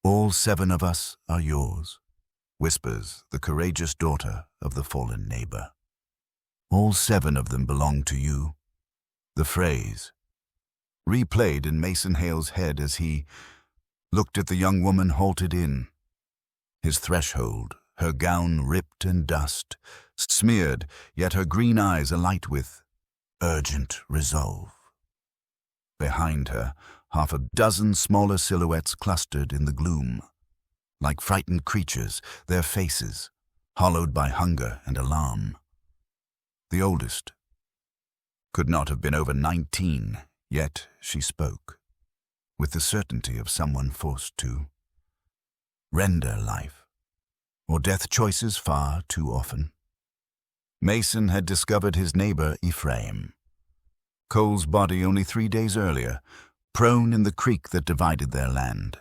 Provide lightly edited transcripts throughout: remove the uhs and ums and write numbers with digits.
All 7 of us are yours, whispers the courageous daughter of the fallen neighbor. All 7 of them belong to you. The phrase, replayed in Mason Hale's head as he looked at the young woman halted in. His threshold, her gown ripped and dust, smeared, yet her green eyes alight with urgent resolve. Behind her, half a dozen smaller silhouettes clustered in the gloom. Like frightened creatures, their faces, hollowed by hunger and alarm. The oldest could not have been over 19, yet she spoke, with the certainty of someone forced to render life, or death choices far too often. Mason had discovered his neighbor Ephraim, Cole's body only 3 days earlier, prone in the creek that divided their land.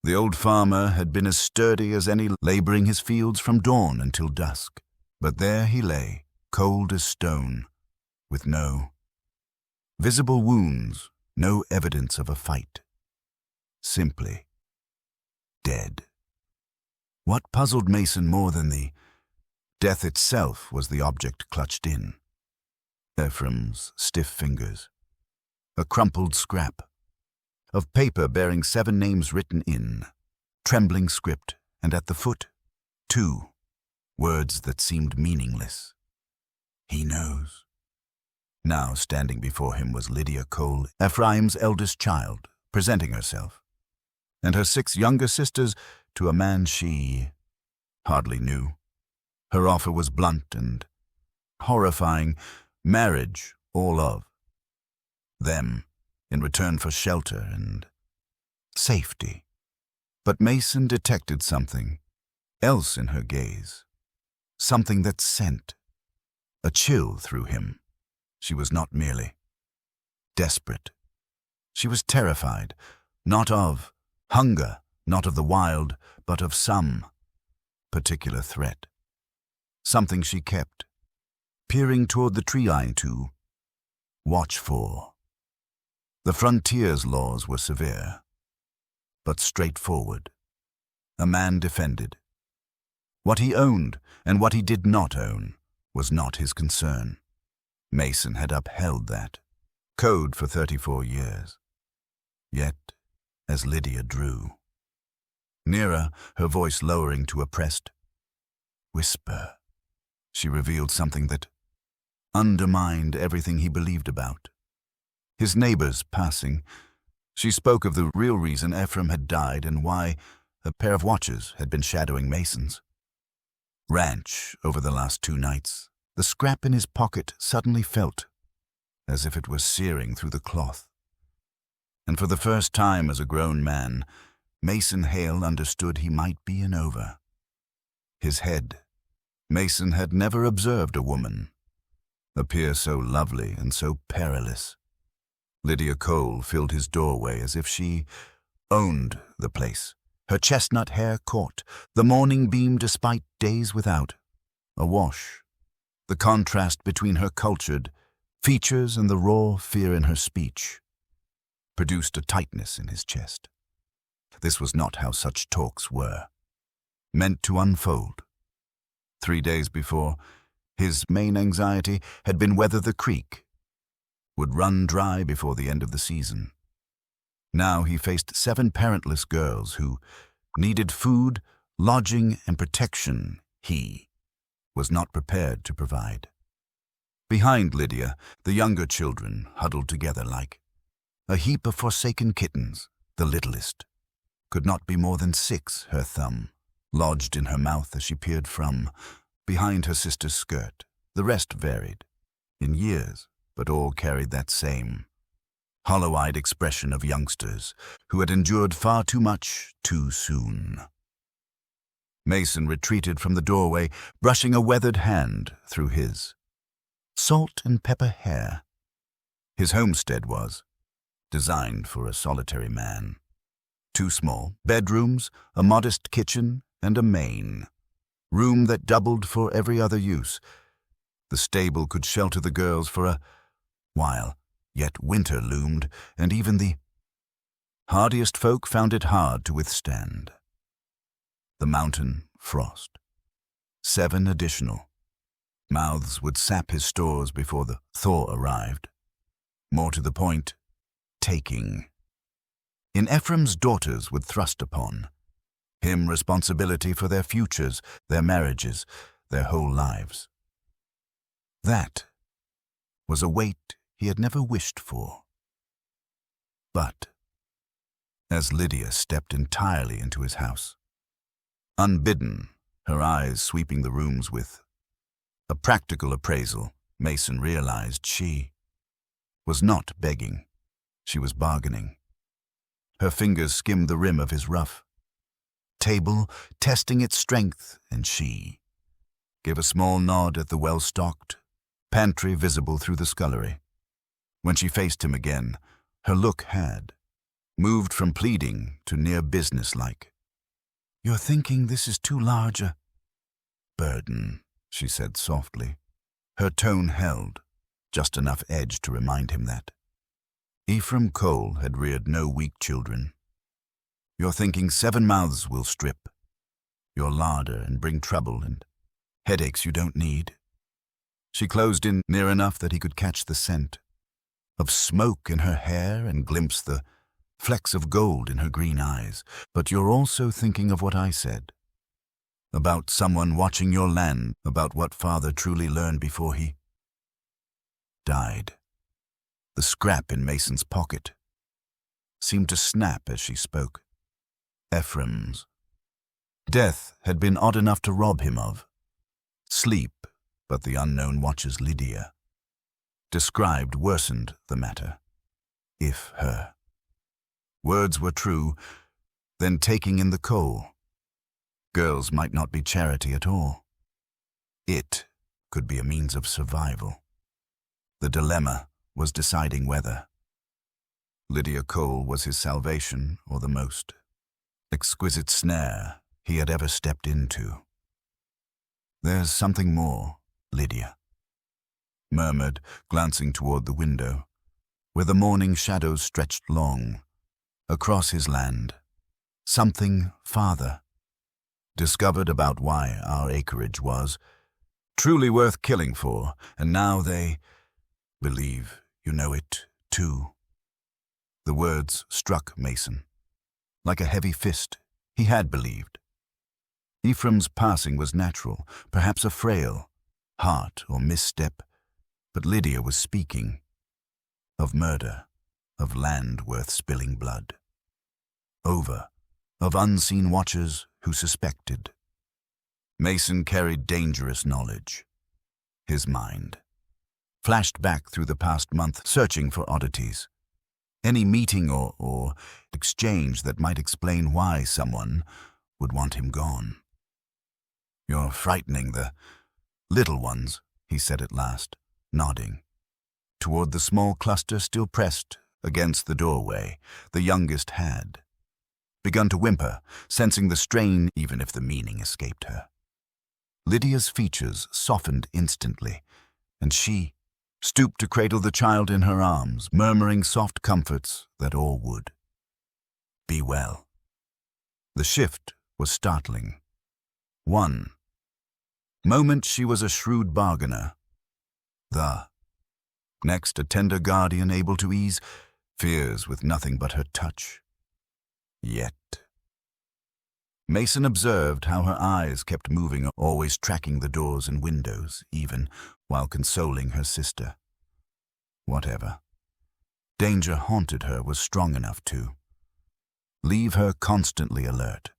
The old farmer had been as sturdy as any, laboring his fields from dawn until dusk. But there he lay, cold as stone, with no visible wounds, no evidence of a fight. Simply dead. What puzzled Mason more than the death itself was the object clutched in. Ephraim's stiff fingers. A crumpled scrap of paper bearing 7 names written in trembling script, and at the foot, 2 words that seemed meaningless. He knows. Now standing before him was Lydia Cole, Ephraim's eldest child, presenting herself, and her 6 younger sisters to a man she hardly knew. Her offer was blunt and horrifying, marriage all of them in return for shelter and safety. But Mason detected something else in her gaze, something that sent a chill through him. She was not merely desperate. She was terrified, not of hunger, not of the wild, but of some particular threat. Something she kept peering toward the tree line to watch for. The frontier's laws were severe, but straightforward. A man defended. What he owned and what he did not own was not his concern. Mason had upheld that code for 34 years. Yet, as Lydia drew nearer, her voice lowering to a pressed whisper, she revealed something that undermined everything he believed about. His neighbors passing, she spoke of the real reason Ephraim had died and why a pair of watches had been shadowing Mason's ranch over the last 2 nights. The scrap in his pocket suddenly felt as if it was searing through the cloth. And for the first time as a grown man, Mason Hale understood he might be in over his head. Mason had never observed a woman appear so lovely and so perilous. Lydia Cole filled his doorway as if she owned the place. Her chestnut hair caught the morning beam despite days without. Awash, the contrast between her cultured features and the raw fear in her speech produced a tightness in his chest. This was not how such talks were meant to unfold. 3 days before, his main anxiety had been whether the creek would run dry before the end of the season. Now he faced 7 parentless girls who needed food, lodging, and protection he was not prepared to provide. Behind Lydia, the younger children huddled together like a heap of forsaken kittens. The littlest could not be more than 6, her thumb lodged in her mouth as she peered from behind her sister's skirt. The rest varied in years, but all carried that same hollow-eyed expression of youngsters who had endured far too much too soon. Mason retreated from the doorway, brushing a weathered hand through his salt and pepper hair. His homestead was designed for a solitary man. 2 small bedrooms, a modest kitchen, and a main room that doubled for every other use. The stable could shelter the girls for a while, yet winter loomed, and even the Hardiest folk found it hard to withstand. The mountain frost. 7 additional. Mouths would sap his stores before the thaw arrived. More to the point, taking. In Ephraim's daughters would thrust upon him responsibility for their futures, their marriages, their whole lives. That was a weight he had never wished for. But as Lydia stepped entirely into his house, unbidden, her eyes sweeping the rooms with a practical appraisal, Mason realized she was not begging. She was bargaining. Her fingers skimmed the rim of his rough table, testing its strength, and she gave a small nod at the well-stocked pantry visible through the scullery. When she faced him again, her look had moved from pleading to near businesslike. "You're thinking this is too large a burden," she said softly. Her tone held just enough edge to remind him that Ephraim Cole had reared no weak children. "You're thinking 7 mouths will strip your larder and bring trouble and headaches you don't need." She closed in near enough that he could catch the scent of smoke in her hair and glimpse the flecks of gold in her green eyes. "But you're also thinking of what I said, about someone watching your land, about what father truly learned before he died." The scrap in Mason's pocket seemed to snap as she spoke. Ephraim's death had been odd enough to rob him of sleep, but the unknown watcher's Lydia described worsened the matter. If her words were true, then taking in the coal, girls might not be charity at all. It could be a means of survival. The dilemma was deciding whether Lydia Cole was his salvation or the most exquisite snare he had ever stepped into. "There's something more, Lydia," murmured, glancing toward the window, where the morning shadows stretched long across his land. "Something father discovered about why our acreage was truly worth killing for, and now they believe you know it too." The words struck Mason like a heavy fist. He had believed. Ephraim's passing was natural, perhaps a frail heart or misstep, but Lydia was speaking of murder, of land worth spilling blood, of unseen watchers who suspected. Mason carried dangerous knowledge. His mind flashed back through the past month, searching for oddities. Any meeting or exchange that might explain why someone would want him gone. "You're frightening the little ones," he said at last, nodding toward the small cluster still pressed against the doorway. The youngest had begun to whimper, sensing the strain even if the meaning escaped her. Lydia's features softened instantly, and she stooped to cradle the child in her arms, murmuring soft comforts that all would be well. The shift was startling. One moment she was a shrewd bargainer. The next a tender guardian able to ease fears with nothing but her touch. Yet Mason observed how her eyes kept moving, always tracking the doors and windows, even while consoling her sister. Whatever danger haunted her was strong enough to leave her constantly alert.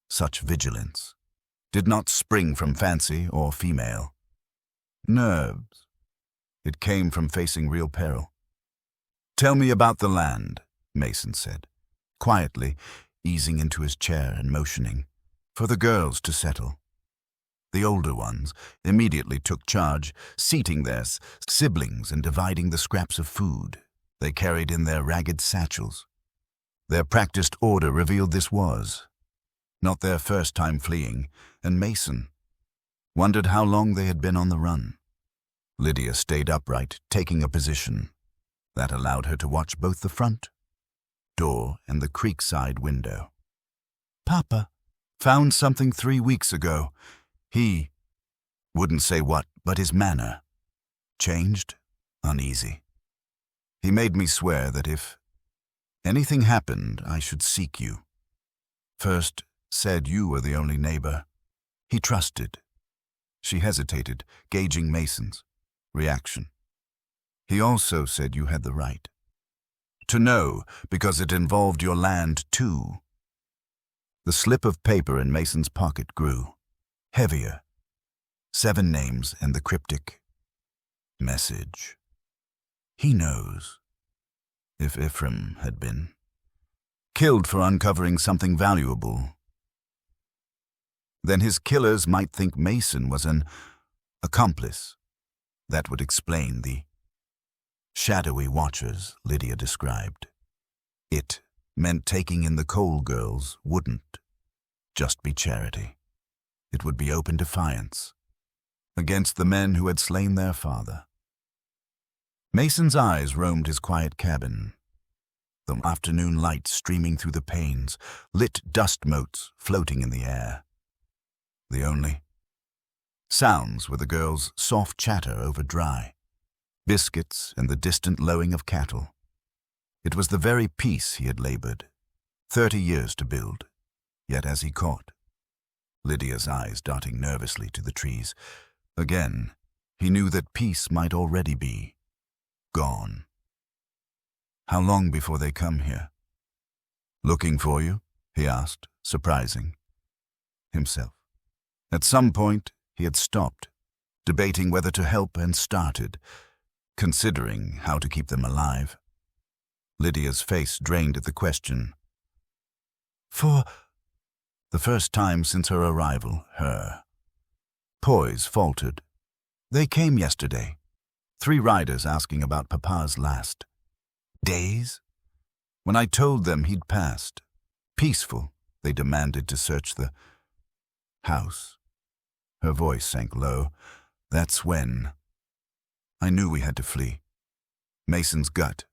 Such vigilance did not spring from fancy or female nerves. It came from facing real peril. "Tell me about the land," Mason said, quietly, easing into his chair and motioning for the girls to settle. The older ones immediately took charge, seating their siblings and dividing the scraps of food they carried in their ragged satchels. Their practiced order revealed this was not their first time fleeing, and Mason wondered how long they had been on the run. Lydia stayed upright, taking a position that allowed her to watch both the front door and the creekside window. "Papa found something 3 weeks ago. He wouldn't say what, but his manner changed, uneasy. He made me swear that if anything happened, I should seek you. First said you were the only neighbor he trusted." She hesitated, gauging Mason's reaction. "He also said you had the right to know because it involved your land too." The slip of paper in Mason's pocket grew heavier. 7 names and the cryptic message. He knows. If Ephraim had been killed for uncovering something valuable, then his killers might think Mason was an accomplice. That would explain the shadowy watchers Lydia described. It meant taking in the Cole girls wouldn't just be charity. It would be open defiance against the men who had slain their father. Mason's eyes roamed his quiet cabin. The afternoon light streaming through the panes, lit dust motes floating in the air. The only sounds were the girls' soft chatter over dry biscuits and the distant lowing of cattle. It was the very peace he had labored 30 years to build, yet as he caught Lydia's eyes darting nervously to the trees, again he knew that peace might already be gone. "How long before they come here?" "Looking for you?" he asked, surprising himself. At some point, he had stopped, debating whether to help, and started, considering how to keep them alive. Lydia's face drained at the question. "For the first time since her arrival, her poise faltered. They came yesterday. 3 riders asking about Papa's last days. When I told them he'd passed, peaceful, they demanded to search the house." Her voice sank low. "That's when I knew we had to flee." Mason's gut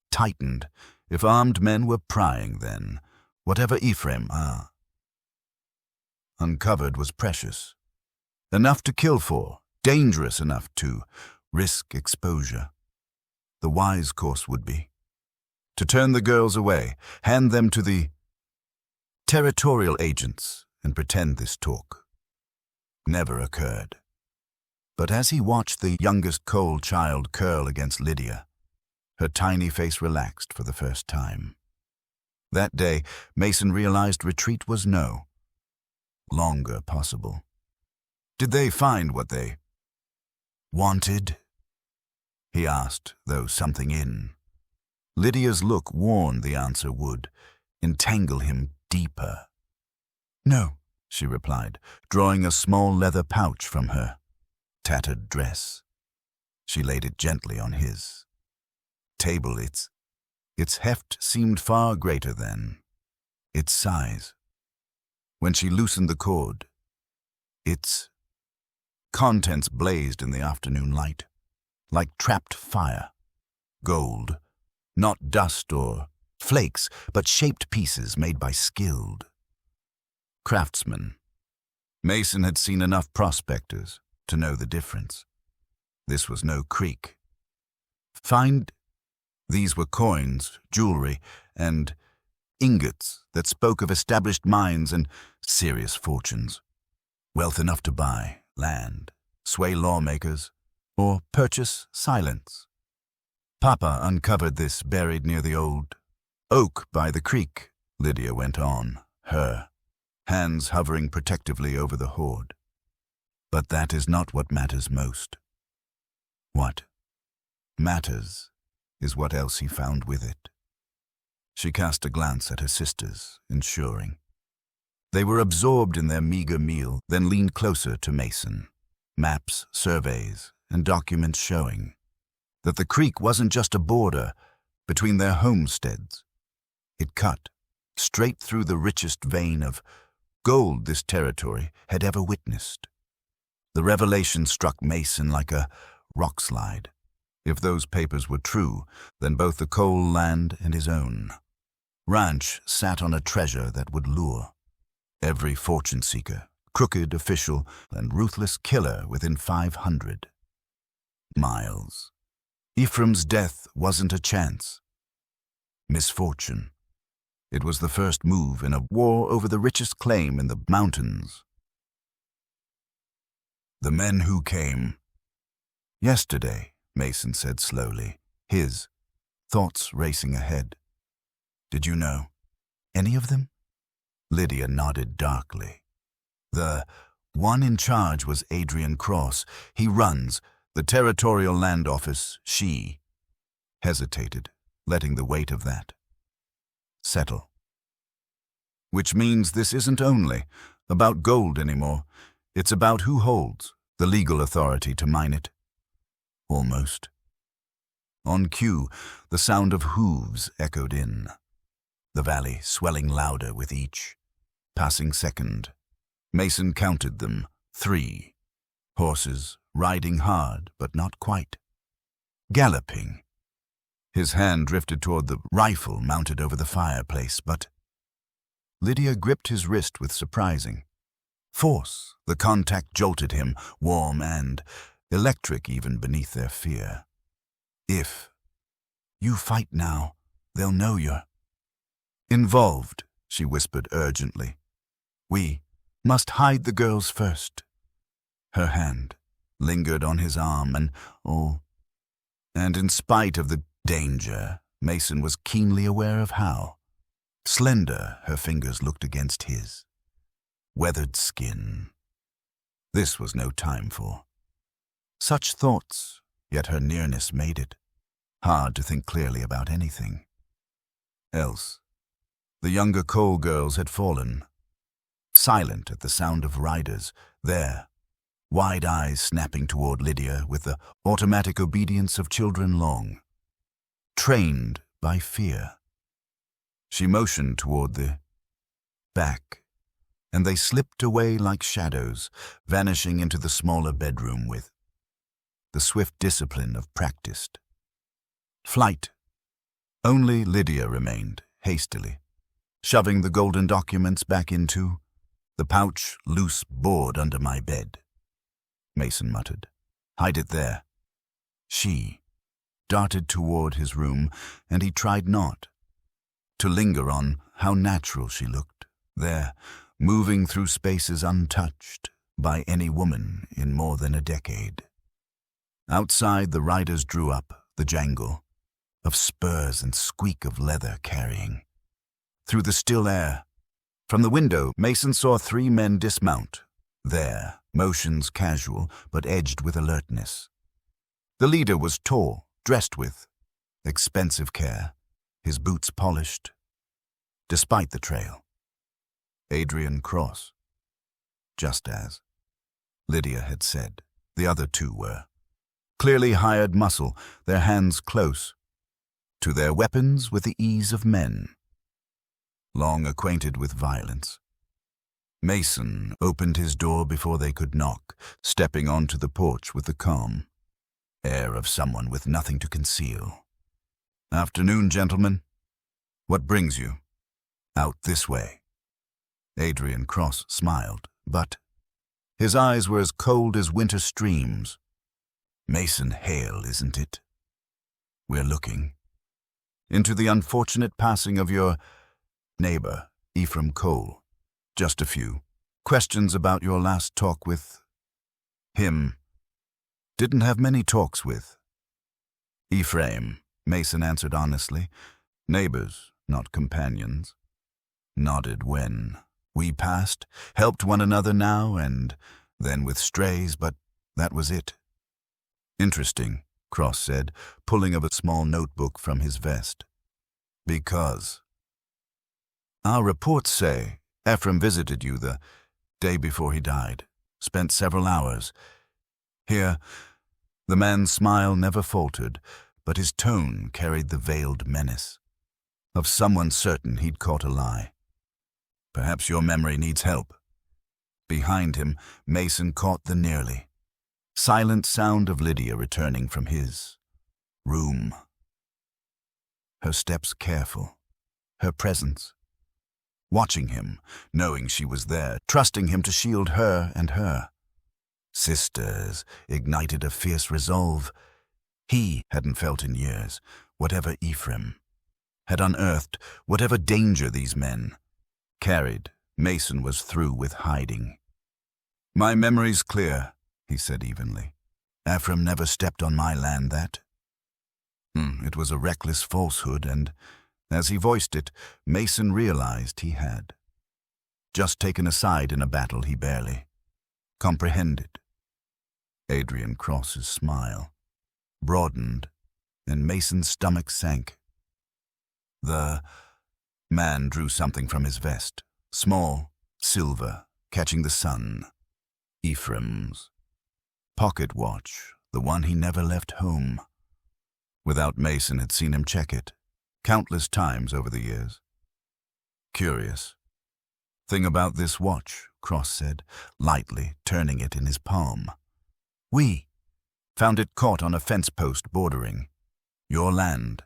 tightened. If armed men were prying, then whatever Ephraim uncovered was precious. Enough to kill for, dangerous enough to risk exposure. The wise course would be to turn the girls away, hand them to the territorial agents, and pretend this talk never occurred. But as he watched the youngest Cole child curl against Lydia, her tiny face relaxed for the first time. That day, Mason realized retreat was no longer possible. "Did they find what they wanted?" he asked, though something in Lydia's look warned the answer would entangle him deeper. "No," she replied, drawing a small leather pouch from her tattered dress. She laid it gently on his table. Its heft seemed far greater than its size. When she loosened the cord, its contents blazed in the afternoon light, like trapped fire. Gold, not dust or flakes, but shaped pieces made by skilled craftsmen. Mason had seen enough prospectors to know the difference. This was no creek. These were coins, jewelry, and ingots that spoke of established mines and serious fortunes. Wealth enough to buy land, sway lawmakers, or purchase silence. Papa uncovered this buried near the old oak by the creek, Lydia went on, her hands hovering protectively over the hoard. But that is not what matters most. What matters is what else he found with it. She cast a glance at her sisters, ensuring they were absorbed in their meager meal, then leaned closer to Mason. Maps, surveys, and documents showing that the creek wasn't just a border between their homesteads. It cut straight through the richest vein of gold this territory had ever witnessed. The revelation struck Mason like a rock slide. If those papers were true, then both the Cole land and his own ranch sat on a treasure that would lure every fortune seeker, crooked official, and ruthless killer within 500 miles. Ephraim's death wasn't a chance. Misfortune. It was the first move in a war over the richest claim in the mountains. The men who came. Yesterday, Mason said slowly, his thoughts racing ahead. Did you know any of them? Lydia nodded darkly. The one in charge was Adrian Cross. He runs the Territorial Land Office. She hesitated, letting the weight of that settle. Which means this isn't only about gold anymore. It's about who holds the legal authority to mine it. Almost. On cue, the sound of hooves echoed in, the valley swelling louder with each passing second. Mason counted them, 3. Horses riding hard, but not quite. Galloping. His hand drifted toward the rifle mounted over the fireplace, but Lydia gripped his wrist with surprising force. The contact jolted him, warm and electric even beneath their fear. If you fight now, they'll know you're involved, she whispered urgently. We must hide the girls first. Her hand lingered on his arm and in spite of the danger, Mason was keenly aware of how slender her fingers looked against his weathered skin. This was no time for such thoughts, yet her nearness made it hard to think clearly about anything else. The younger Cole girls had fallen, silent at the sound of riders, their wide eyes snapping toward Lydia with the automatic obedience of children long trained by fear. She motioned toward the back, and they slipped away like shadows, vanishing into the smaller bedroom with the swift discipline of practiced flight. Only Lydia remained, hastily, shoving the golden documents back into the pouch loose board under my bed. Mason muttered, "Hide it there." She darted toward his room, and he tried not to linger on how natural she looked, there, moving through spaces untouched by any woman in more than a decade. Outside, the riders drew up, the jangle of spurs and squeak of leather carrying through the still air. From the window, Mason saw 3 men dismount, their motions casual but edged with alertness. The leader was tall, dressed with expensive care, his boots polished, despite the trail. Adrian Cross. Just as Lydia had said, the other 2 were clearly hired muscle, their hands close to their weapons with the ease of men long acquainted with violence. Mason opened his door before they could knock, stepping onto the porch with the calm air of someone with nothing to conceal. "Afternoon, gentlemen. What brings you out this way?" Adrian Cross smiled, but his eyes were as cold as winter streams. "Mason Hale, isn't it? We're looking into the unfortunate passing of your neighbor, Ephraim Cole. Just a few questions about your last talk with him." "Didn't have many talks with Ephraim," Mason answered honestly. "Neighbors, not companions. Nodded when we passed, helped one another now and then with strays, but that was it." "Interesting," Cross said, pulling up a small notebook from his vest. "Because our reports say Ephraim visited you the day before he died, spent several hours here." The man's smile never faltered, but his tone carried the veiled menace of someone certain he'd caught a lie. "Perhaps your memory needs help." Behind him, Mason caught the nearly silent sound of Lydia returning from his room. Her steps careful, her presence. Watching him, knowing she was there, trusting him to shield her and her. Sisters ignited a fierce resolve. He hadn't felt in years, whatever Ephraim had unearthed, whatever danger these men carried. Mason was through with hiding. "My memory's clear," he said evenly. "Ephraim never stepped on my land that." It was a reckless falsehood, and as he voiced it, Mason realized he had. Just taken a side in a battle he barely comprehended. Adrian Cross's smile broadened, and Mason's stomach sank. The man drew something from his vest, small, silver, catching the sun. Ephraim's pocket watch, the one he never left home. Without Mason had seen him check it countless times over the years. "Curious thing about this watch," Cross said, lightly turning it in his palm. "We found it caught on a fence post bordering your land,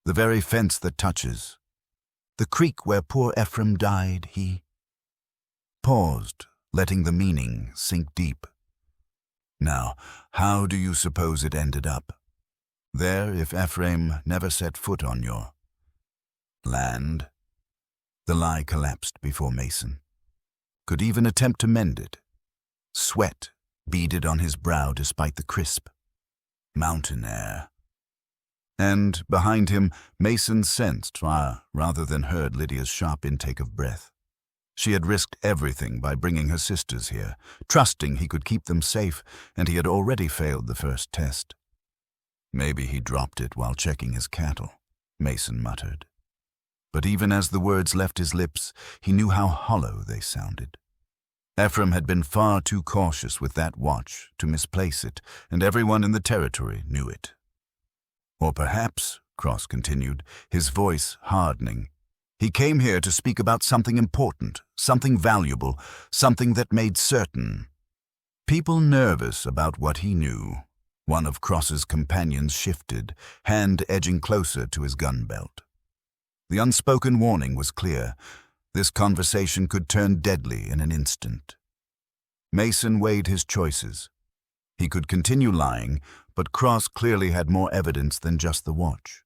the very fence that touches the creek where poor Ephraim died." He paused, letting the meaning sink deep. "Now, how do you suppose it ended up there if Ephraim never set foot on your land?" The lie collapsed before Mason could even attempt to mend it. Sweat beaded on his brow despite the crisp mountain air. And behind him, Mason sensed, rather than heard, Lydia's sharp intake of breath. She had risked everything by bringing her sisters here, trusting he could keep them safe, and he had already failed the first test. "Maybe he dropped it while checking his cattle," Mason muttered. But even as the words left his lips, he knew how hollow they sounded. Ephraim had been far too cautious with that watch to misplace it, and everyone in the territory knew it. "Or perhaps," Cross continued, his voice hardening, "he came here to speak about something important, something valuable, something that made certain people nervous about what he knew." One of Cross's companions shifted, hand edging closer to his gun belt. The unspoken warning was clear. This conversation could turn deadly in an instant. Mason weighed his choices. He could continue lying, but Cross clearly had more evidence than just the watch.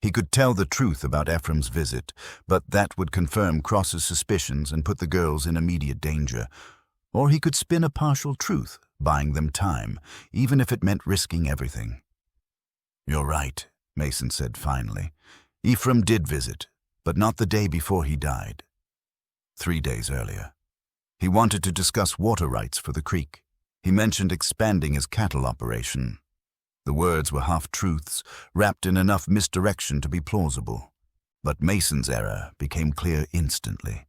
He could tell the truth about Ephraim's visit, but that would confirm Cross's suspicions and put the girls in immediate danger. Or he could spin a partial truth, buying them time, even if it meant risking everything. "You're right," Mason said finally. "Ephraim did visit, but not the day before he died. 3 days earlier. He wanted to discuss water rights for the creek. He mentioned expanding his cattle operation." The words were half-truths, wrapped in enough misdirection to be plausible. But Mason's error became clear instantly.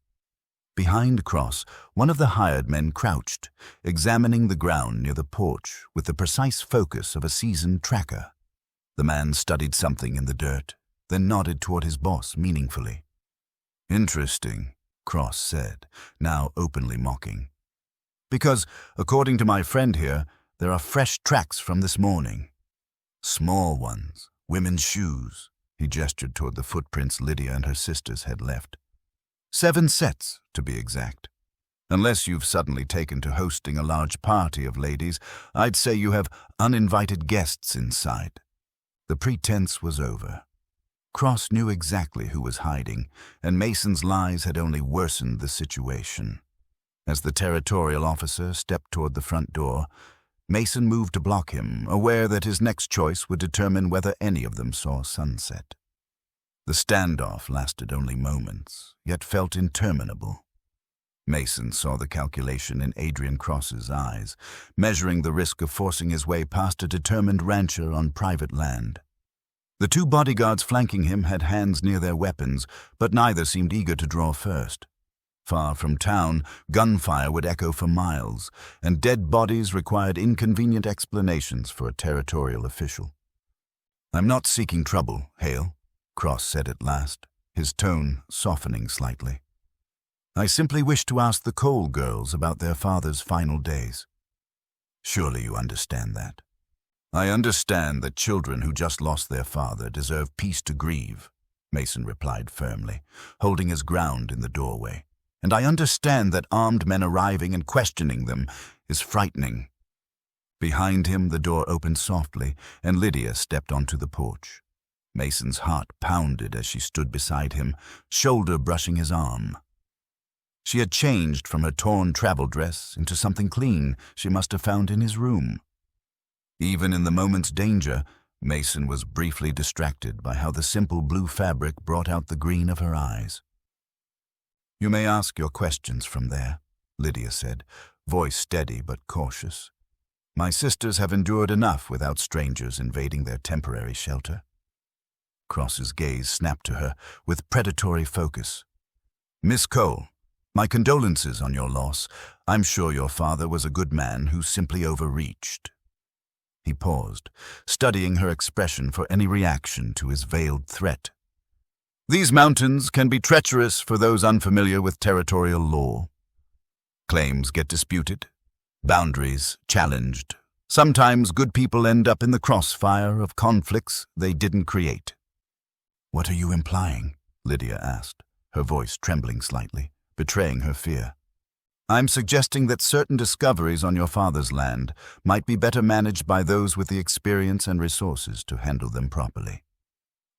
Behind Cross, one of the hired men crouched, examining the ground near the porch with the precise focus of a seasoned tracker. The man studied something in the dirt, then nodded toward his boss meaningfully. "Interesting," Cross said, now openly mocking. "Because, according to my friend here, there are fresh tracks from this morning. Small ones, women's shoes." He gestured toward the footprints Lydia and her sisters had left. 7 sets, to be exact. Unless you've suddenly taken to hosting a large party of ladies, I'd say you have uninvited guests inside. The pretense was over. Cross knew exactly who was hiding, and Mason's lies had only worsened the situation. As the territorial officer stepped toward the front door, Mason moved to block him, aware that his next choice would determine whether any of them saw sunset. The standoff lasted only moments, yet felt interminable. Mason saw the calculation in Adrian Cross's eyes, measuring the risk of forcing his way past a determined rancher on private land. The 2 bodyguards flanking him had hands near their weapons, but neither seemed eager to draw first. Far from town, gunfire would echo for miles, and dead bodies required inconvenient explanations for a territorial official. "I'm not seeking trouble, Hale," Cross said at last, his tone softening slightly. "I simply wish to ask the Cole girls about their father's final days." "Surely you understand that." "I understand that children who just lost their father deserve peace to grieve," Mason replied firmly, holding his ground in the doorway. "And I understand that armed men arriving and questioning them is frightening." Behind him, the door opened softly, and Lydia stepped onto the porch. Mason's heart pounded as she stood beside him, shoulder brushing his arm. She had changed from her torn travel dress into something clean she must have found in his room. Even in the moment's danger, Mason was briefly distracted by how the simple blue fabric brought out the green of her eyes. "You may ask your questions from there," Lydia said, voice steady but cautious. "My sisters have endured enough without strangers invading their temporary shelter." Cross's gaze snapped to her with predatory focus. "Miss Cole, my condolences on your loss. I'm sure your father was a good man who simply overreached." He paused, studying her expression for any reaction to his veiled threat. "These mountains can be treacherous for those unfamiliar with territorial law. Claims get disputed, boundaries challenged. Sometimes good people end up in the crossfire of conflicts they didn't create." "What are you implying?" Lydia asked, her voice trembling slightly, betraying her fear. "I'm suggesting that certain discoveries on your father's land might be better managed by those with the experience and resources to handle them properly.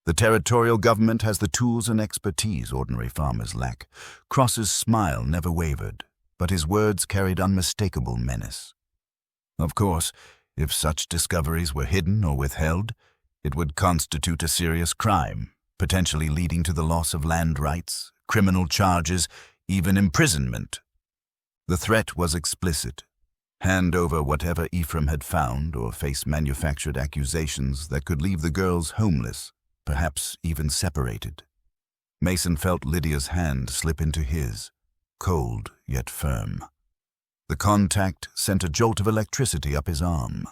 The territorial government has the tools and expertise ordinary farmers lack." Cross's smile never wavered, but his words carried unmistakable menace. "Of course, if such discoveries were hidden or withheld, it would constitute a serious crime, potentially leading to the loss of land rights, criminal charges, even imprisonment." The threat was explicit. Hand over whatever Ephraim had found or face manufactured accusations that could leave the girls homeless, perhaps even separated. Mason felt Lydia's hand slip into his, cold yet firm. The contact sent a jolt of electricity up his arm.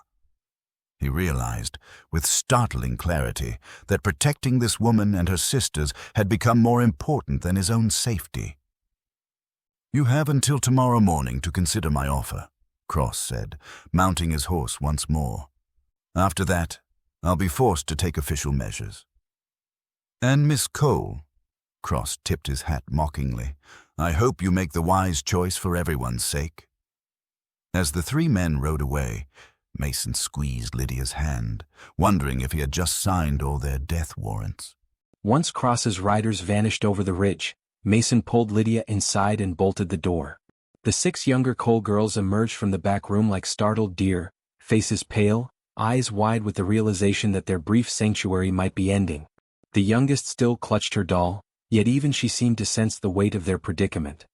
He realized, with startling clarity, that protecting this woman and her sisters had become more important than his own safety. "You have until tomorrow morning to consider my offer," Cross said, mounting his horse once more. "After that, I'll be forced to take official measures." "And Miss Cole," Cross tipped his hat mockingly, "I hope you make the wise choice for everyone's sake." As the three men rode away, Mason squeezed Lydia's hand, wondering if he had just signed all their death warrants. Once Cross's riders vanished over the ridge, Mason pulled Lydia inside and bolted the door. The 6 younger Cole girls emerged from the back room like startled deer, faces pale, eyes wide with the realization that their brief sanctuary might be ending. The youngest still clutched her doll, yet even she seemed to sense the weight of their predicament.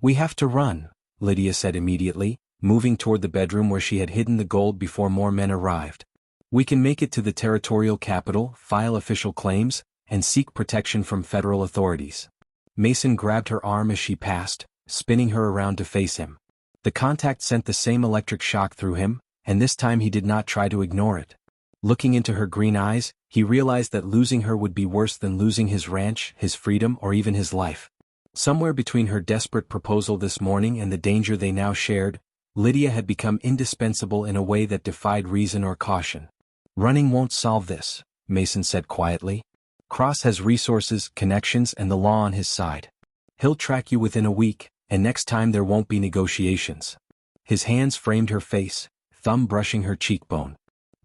"We have to run," Lydia said immediately, moving toward the bedroom where she had hidden the gold before more men arrived. "We can make it to the territorial capital, file official claims, and seek protection from federal authorities." Mason grabbed her arm as she passed, spinning her around to face him. The contact sent the same electric shock through him, and this time he did not try to ignore it. Looking into her green eyes, he realized that losing her would be worse than losing his ranch, his freedom, or even his life. Somewhere between her desperate proposal this morning and the danger they now shared, Lydia had become indispensable in a way that defied reason or caution. "Running won't solve this," Mason said quietly. "Cross has resources, connections, and the law on his side. He'll track you within a week, and next time there won't be negotiations." His hands framed her face, thumb brushing her cheekbone.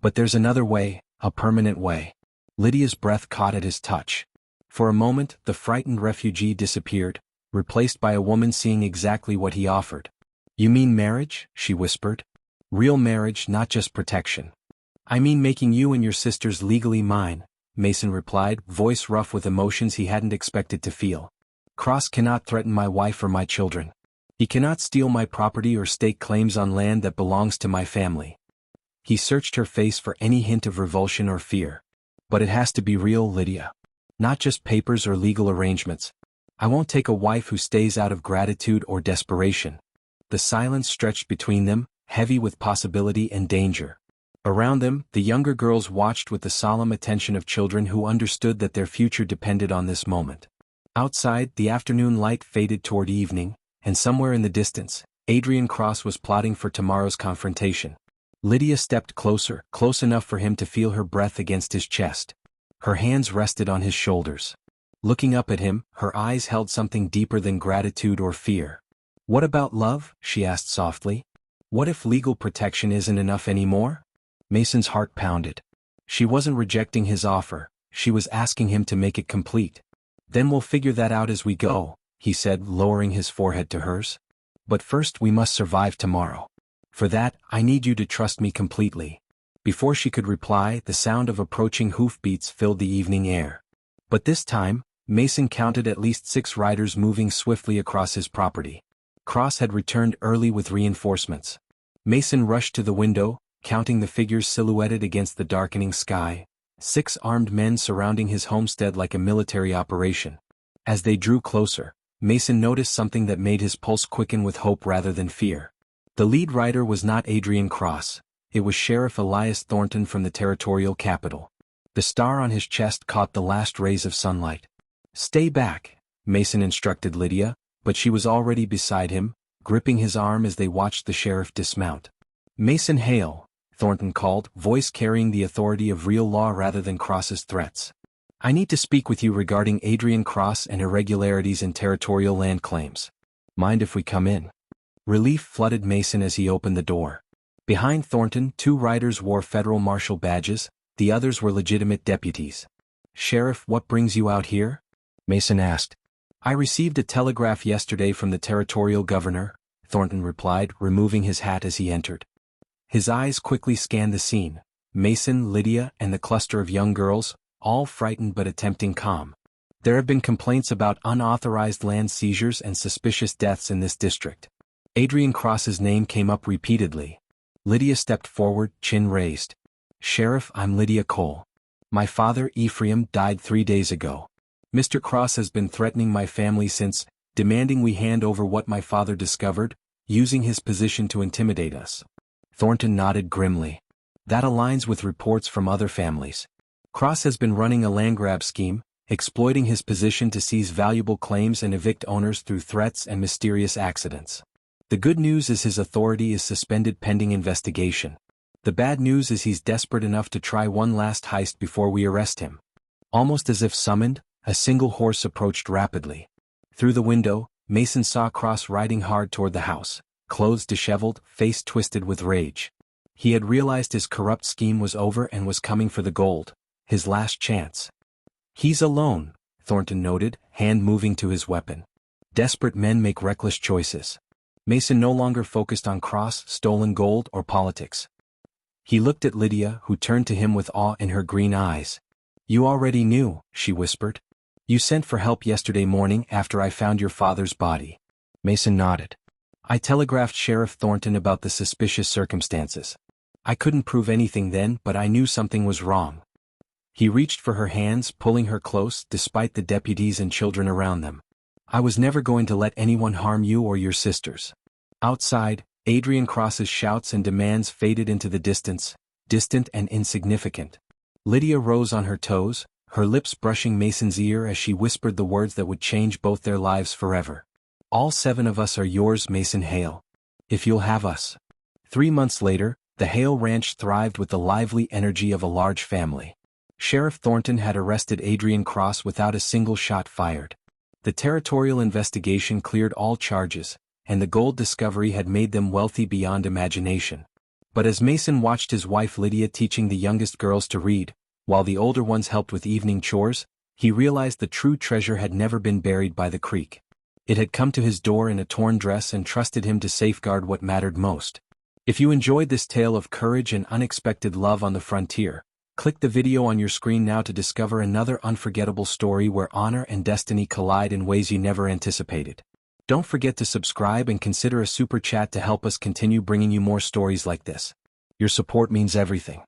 "But there's another way, a permanent way." Lydia's breath caught at his touch. For a moment, the frightened refugee disappeared, replaced by a woman seeing exactly what he offered. "You mean marriage?" she whispered. "Real marriage, not just protection." "I mean making you and your sisters legally mine," Mason replied, voice rough with emotions he hadn't expected to feel. "Cross cannot threaten my wife or my children. He cannot steal my property or stake claims on land that belongs to my family." He searched her face for any hint of revulsion or fear. "But it has to be real, Lydia. Not just papers or legal arrangements. I won't take a wife who stays out of gratitude or desperation." The silence stretched between them, heavy with possibility and danger. Around them, the younger girls watched with the solemn attention of children who understood that their future depended on this moment. Outside, the afternoon light faded toward evening, and somewhere in the distance, Adrian Cross was plotting for tomorrow's confrontation. Lydia stepped closer, close enough for him to feel her breath against his chest. Her hands rested on his shoulders. Looking up at him, her eyes held something deeper than gratitude or fear. "What about love?" she asked softly. "What if legal protection isn't enough anymore?" Mason's heart pounded. She wasn't rejecting his offer, she was asking him to make it complete. "Then we'll figure that out as we go," he said, lowering his forehead to hers. "But first we must survive tomorrow. For that, I need you to trust me completely." Before she could reply, the sound of approaching hoofbeats filled the evening air. But this time, Mason counted at least 6 riders moving swiftly across his property. Cross had returned early with reinforcements. Mason rushed to the window, counting the figures silhouetted against the darkening sky. 6 armed men surrounding his homestead like a military operation. As they drew closer, Mason noticed something that made his pulse quicken with hope rather than fear. The lead rider was not Adrian Cross, it was Sheriff Elias Thornton from the territorial capital. The star on his chest caught the last rays of sunlight. "Stay back," Mason instructed Lydia, but she was already beside him, gripping his arm as they watched the sheriff dismount. "Mason Hale," Thornton called, voice carrying the authority of real law rather than Cross's threats. "I need to speak with you regarding Adrian Cross and irregularities in territorial land claims. Mind if we come in?" Relief flooded Mason as he opened the door. Behind Thornton, 2 riders wore federal marshal badges, the others were legitimate deputies. "Sheriff, what brings you out here?" Mason asked. "I received a telegraph yesterday from the territorial governor," Thornton replied, removing his hat as he entered. His eyes quickly scanned the scene. Mason, Lydia, and the cluster of young girls, all frightened but attempting calm. "There have been complaints about unauthorized land seizures and suspicious deaths in this district." Adrian Cross's name came up repeatedly. Lydia stepped forward, chin raised. "Sheriff, I'm Lydia Cole. My father, Ephraim, died 3 days ago. Mr. Cross has been threatening my family since, demanding we hand over what my father discovered, using his position to intimidate us." Thornton nodded grimly. "That aligns with reports from other families. Cross has been running a land grab scheme, exploiting his position to seize valuable claims and evict owners through threats and mysterious accidents. The good news is his authority is suspended pending investigation. The bad news is he's desperate enough to try one last heist before we arrest him." Almost as if summoned, a single horse approached rapidly. Through the window, Mason saw Cross riding hard toward the house, clothes disheveled, face twisted with rage. He had realized his corrupt scheme was over and was coming for the gold, his last chance. "He's alone," Thornton noted, hand moving to his weapon. Desperate men make reckless choices. Mason no longer focused on Cross, stolen gold, or politics. He looked at Lydia, who turned to him with awe in her green eyes. "You already knew," she whispered. "You sent for help yesterday morning after I found your father's body." Mason nodded. "I telegraphed Sheriff Thornton about the suspicious circumstances. I couldn't prove anything then, but I knew something was wrong." He reached for her hands, pulling her close, despite the deputies and children around them. "I was never going to let anyone harm you or your sisters." Outside, Adrian Cross's shouts and demands faded into the distance, distant and insignificant. Lydia rose on her toes, her lips brushing Mason's ear as she whispered the words that would change both their lives forever. "All 7 of us are yours, Mason Hale. If you'll have us." 3 months later, the Hale Ranch thrived with the lively energy of a large family. Sheriff Thornton had arrested Adrian Cross without a single shot fired. The territorial investigation cleared all charges, and the gold discovery had made them wealthy beyond imagination. But as Mason watched his wife Lydia teaching the youngest girls to read, while the older ones helped with evening chores, he realized the true treasure had never been buried by the creek. It had come to his door in a torn dress and trusted him to safeguard what mattered most. If you enjoyed this tale of courage and unexpected love on the frontier, click the video on your screen now to discover another unforgettable story where honor and destiny collide in ways you never anticipated. Don't forget to subscribe and consider a super chat to help us continue bringing you more stories like this. Your support means everything.